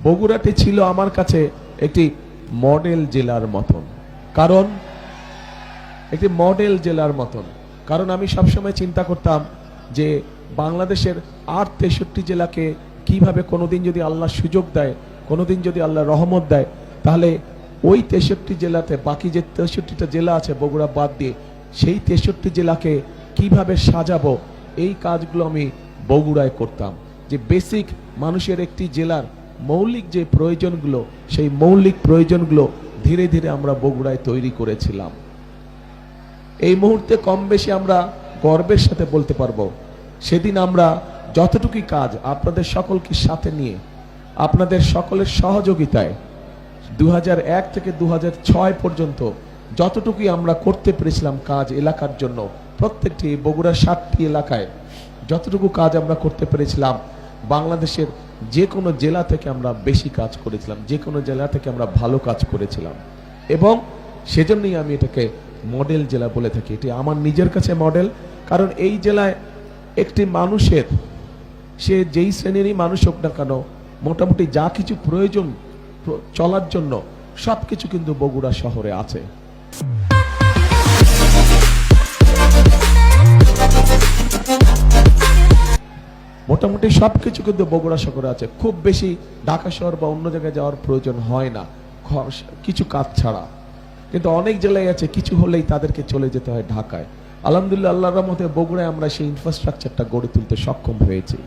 বগুড়াটি ছিল আমার কাছে একটি মডেল জেলার মতন। কারণ একটি মডেল জেলার মতন কারণ আমি সবসময় চিন্তা করতাম যে বাংলাদেশের আর 63 জেলাকে কিভাবে কোনোদিন যদি আল্লাহ সুযোগ দেয়, কোনোদিন যদি আল্লাহ রহমত দেয়, তাহলে ওই 63 জেলাতে বাকি যে 63টা জেলা আছে বগুড়া বাদ দিয়ে, সেই 63 জেলাকে কিভাবে সাজাবো, এই কাজগুলো আমি বগুড়ায় করতাম। যে বেসিক মানুষের একটি জেলার মৌলিক যে প্রয়োজনগুলো, সেই মৌলিক প্রয়োজনগুলো ধীরে ধীরে আমরা বগুড়ায় তৈরি করেছিলাম। এই মুহূর্তে কম বেশি আমরা গর্বের সাথে বলতে পারবো, সেদিন আমরা যতটুকু কাজ আপনাদের সকলকে সাথে নিয়ে, আপনাদের সকলের সহযোগিতায় 2001 থেকে 2006 পর্যন্ত যতটুকুই আমরা করতে পেরেছিলাম কাজ এলাকার জন্য, প্রত্যেকটি বগুড়ার 7টি এলাকায় যতটুকু কাজ আমরা করতে পেরেছিলাম, বাংলাদেশের যে কোনো জেলা থেকে আমরা বেশি কাজ করেছিলাম, যে কোনো জেলা থেকে আমরা ভালো কাজ করেছিলাম। এবং সেজন্যই আমি এটাকে মডেল জেলা বলে থাকি। এটি আমার নিজের কাছে মডেল, কারণ এই জেলায় একটি মানুষের, সে যেই শ্রেণীরই মানুষ হোক না কেন, মোটামুটি যা কিছু প্রয়োজন চলার জন্য সবকিছু কিন্তু বগুড়া শহরে আছে। মোটামুটি সবকিছু কিন্তু বগুড়া শহরে আছে। খুব বেশি ঢাকা শহর বা অন্য জায়গায় যাওয়ার প্রয়োজন হয় না কিছু কাজ ছাড়া। কিন্তু অনেক জেলায় আছে কিছু হলেই তাদেরকে চলে যেতে হয় ঢাকায়। আলহামদুলিল্লাহ, আল্লাহর রহমতে বগুড়ায় আমরা সেই ইনফ্রাস্ট্রাকচারটা গড়ে তুলতে সক্ষম হয়েছি।